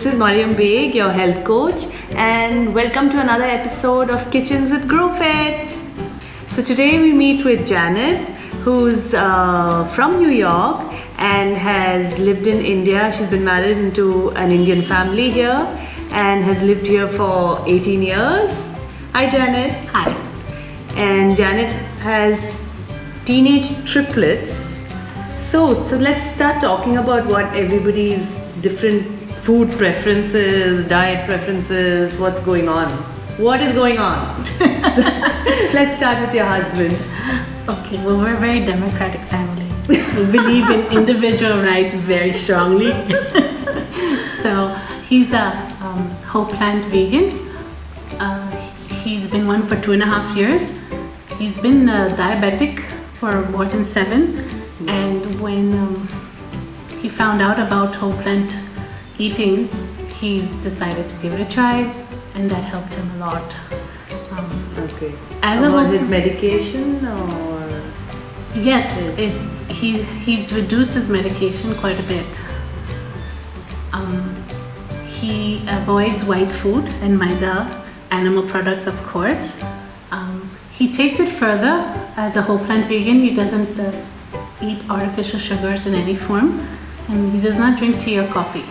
This is Mariam Begg, your health coach, and welcome to another episode of Kitchens with GrowFed. So today we meet with Janet, who's from New York and has lived in India. She's been married into an Indian family here and has lived here for 18 years. Hi Janet. Hi. And Janet has teenage triplets. So let's start talking about what everybody's different food preferences, diet preferences, what's going on. What is going on? So, let's start with your husband. Okay, well, we're a very democratic family. We believe in individual rights very strongly. So he's a whole plant vegan. He's been one for 2.5 years. He's been diabetic for more than 7. And when he found out about whole plant eating, he's decided to give it a try, and that helped him a lot. Okay. As about his medication, or yes, he's reduced his medication quite a bit. He avoids white food and maida, animal products, of course. He takes it further. As a whole plant vegan, he doesn't eat artificial sugars in any form, and he does not drink tea or coffee.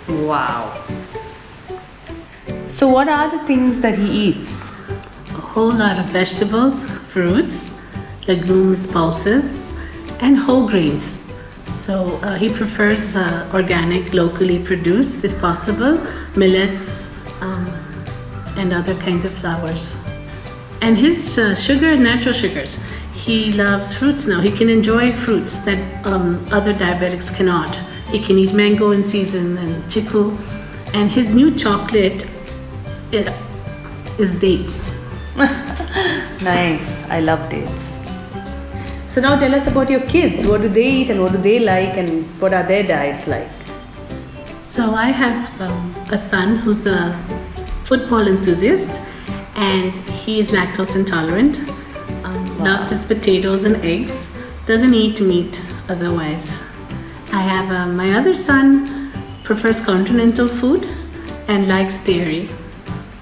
Wow. So what are the things that he eats? A whole lot of vegetables, fruits, legumes, pulses, and whole grains. So he prefers organic, locally produced, if possible, millets, and other kinds of flours. And his sugar, natural sugars. He loves fruits now. He can enjoy fruits that other diabetics cannot. He can eat mango in season and chiku. And his new chocolate is dates. Nice. I love dates. So now tell us about your kids. What do they eat and what do they like and what are their diets like? So I have a son who's a football enthusiast, and he is lactose intolerant. Loves his potatoes and eggs. Doesn't eat meat otherwise. I have my other son prefers continental food and likes dairy.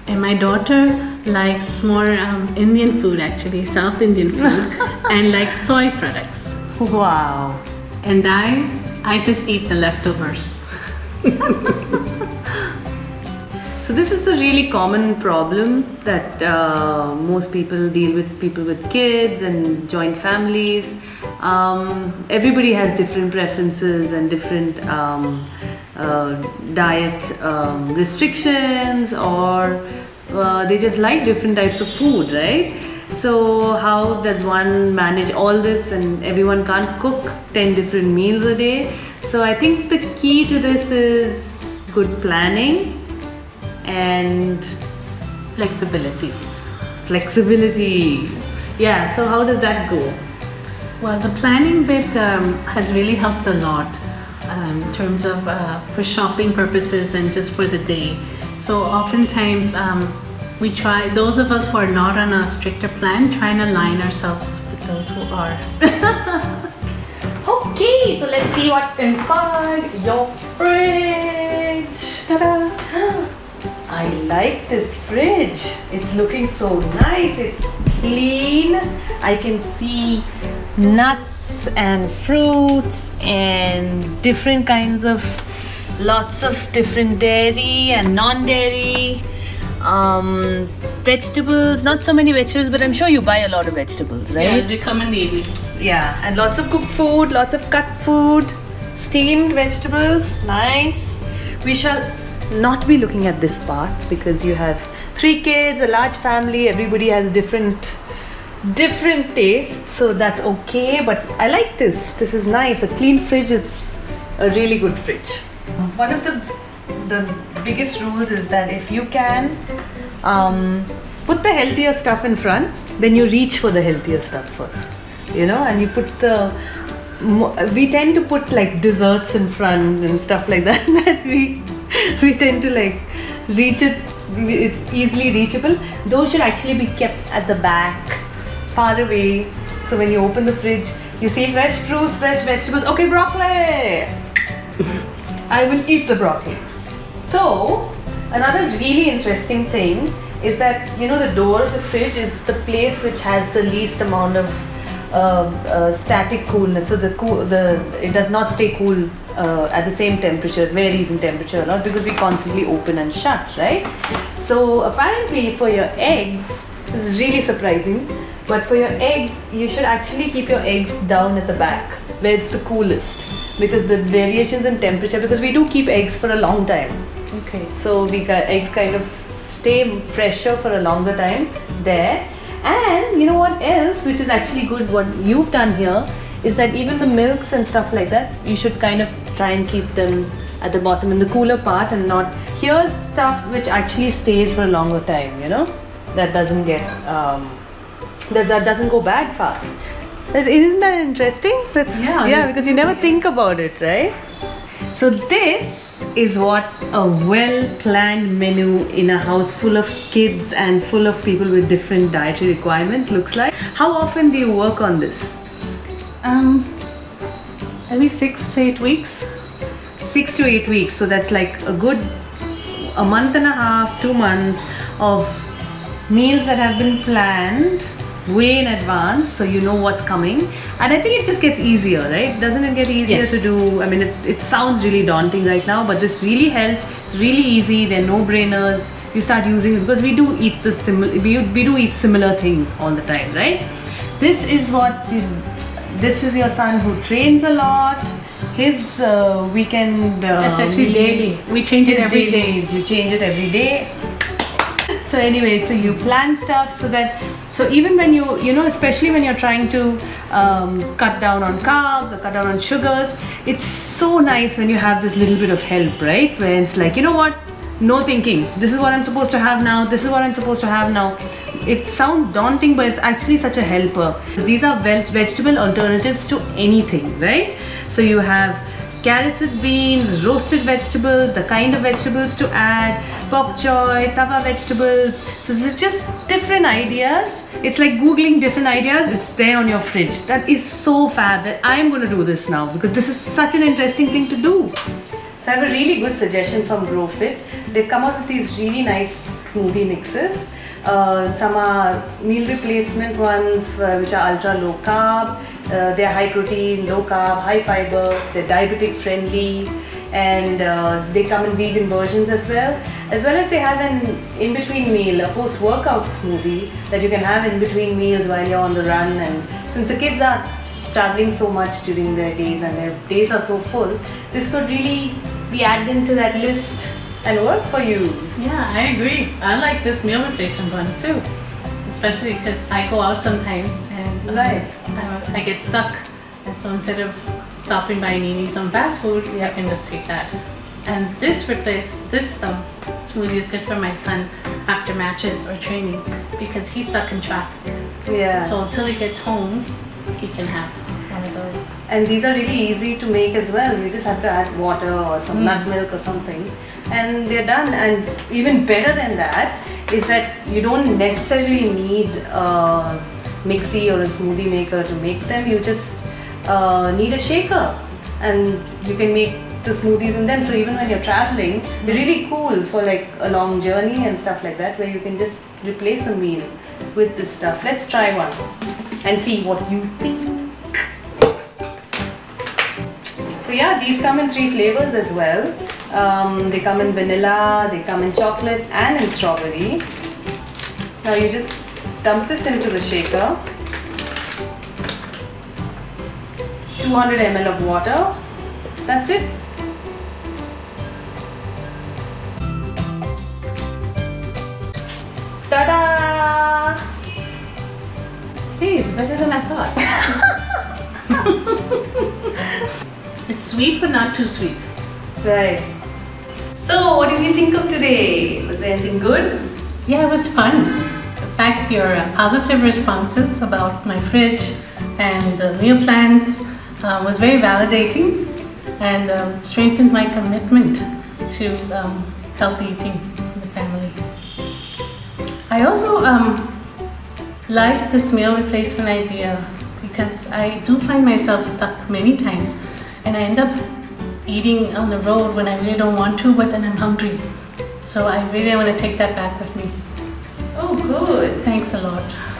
And my daughter likes more Indian food, actually, South Indian food, and likes soy products. Wow. And I just eat the leftovers. So this is a really common problem that most people deal with, people with kids and joint families. Everybody has different preferences and different diet restrictions, or they just like different types of food, right? So how does one manage all this? And everyone can't cook 10 different meals a day. So I think the key to this is good planning and Flexibility. Yeah, so how does that go? Well, the planning bit has really helped a lot in terms of for shopping purposes and just for the day. So oftentimes we try, those of us who are not on a stricter plan, try and align ourselves with those who are. Okay, so let's see what's inside your fridge. Ta-da! I like this fridge. It's looking so nice. It's clean. I can see nuts and fruits and different kinds of, lots of different dairy and non-dairy. Vegetables, not so many vegetables, but I'm sure you buy a lot of vegetables, right? Yeah, they come in the evening. Yeah, and lots of cooked food, lots of cut food, steamed vegetables, nice. We shall not be looking at this part because you have 3 kids, a large family, everybody has different tastes, so that's okay, but I like this. This is nice. A clean fridge is a really good fridge. One of the biggest rules is that if you can put the healthier stuff in front, then you reach for the healthier stuff first, and you put we tend to put like desserts in front and stuff like that, that we tend to like reach it, it's easily reachable. Those should actually be kept at the back, far away, so when you open the fridge you see fresh fruits, fresh vegetables. Okay, broccoli, I will eat the broccoli. So, another really interesting thing is that the door of the fridge is the place which has the least amount of static coolness. So it does not stay cool at the same temperature. It varies in temperature a lot because we constantly open and shut, right? So apparently for your eggs, this is really surprising, but for your eggs, you should actually keep your eggs down at the back where it's the coolest, because the variations in temperature, because we do keep eggs for a long time. Okay. So eggs kind of stay fresher for a longer time there. And you know what else, which is actually good, what you've done here, is that even the milks and stuff like that, you should kind of try and keep them at the bottom in the cooler part, and not, here's stuff which actually stays for a longer time, that doesn't get, that doesn't go bad fast. Isn't that interesting? Yeah, because you never think about it, right? So this is what a well-planned menu in a house full of kids and full of people with different dietary requirements looks like. How often do you work on this? Maybe 6 to 8 weeks. 6 to 8 weeks. So that's like a month and a half, 2 months of meals that have been planned way in advance, so you know what's coming. And I think it just gets easier, right? Doesn't it get easier to do? I mean, it sounds really daunting right now, but this really helps. It's really easy. They're no-brainers. You start using it because we do eat we do eat similar things all the time, right? This is your son who trains a lot. His weekend. That's actually daily. We change it every day. You change it every day. So anyway, so you plan stuff so even when especially when you're trying to cut down on carbs or cut down on sugars, it's so nice when you have this little bit of help, right? Where it's like, no thinking. This is what I'm supposed to have now. This is what I'm supposed to have now. It sounds daunting, but it's actually such a helper. These are vegetable alternatives to anything, right? So you have carrots with beans, roasted vegetables, the kind of vegetables to add, bok choy, tawa vegetables. So this is just different ideas. It's like Googling different ideas. It's there on your fridge. That is so fab that I'm going to do this now, because this is such an interesting thing to do. So I have a really good suggestion from GrowFit. They've come out with these really nice smoothie mixes. Some are meal replacement ones which are ultra low carb. They're high protein, low carb, high fiber. They're diabetic friendly, and they come in vegan versions as well as they have an in-between meal, a post-workout smoothie that you can have in between meals while you're on the run. And since the kids are traveling so much during their days and their days are so full, this could really be added into that list and work for you. Yeah, I agree. I like this meal replacement one too, especially because I go out sometimes and I get stuck, and so instead of stopping by and eating some fast food, I can just take that. And this smoothie is good for my son after matches or training, because he's stuck in traffic. Yeah. So until he gets home, he can have one of those. And these are really easy to make as well. You just have to add water or some nut milk or something, and they're done. And even better than that is that you don't necessarily need a mixie or a smoothie maker to make them. You just need a shaker, and you can make the smoothies in them. So even when you're traveling, they're really cool for like a long journey and stuff like that, where you can just replace a meal with this stuff. Let's try one and see what you think. So yeah, these come in 3 flavors as well. They come in vanilla, they come in chocolate and in strawberry. Now you just dump this into the shaker. 200 ml of water. That's it. Ta-da! Hey, it's better than I thought. It's sweet but not too sweet. Right. So, what did you think of today? Was there anything good? Yeah, it was fun. In fact, your positive responses about my fridge and the meal plans was very validating, and strengthened my commitment to healthy eating in the family. I also like this meal replacement idea, because I do find myself stuck many times, and I end up eating on the road when I really don't want to, but then I'm hungry. So I really want to take that back with me. Oh, good. Thanks a lot.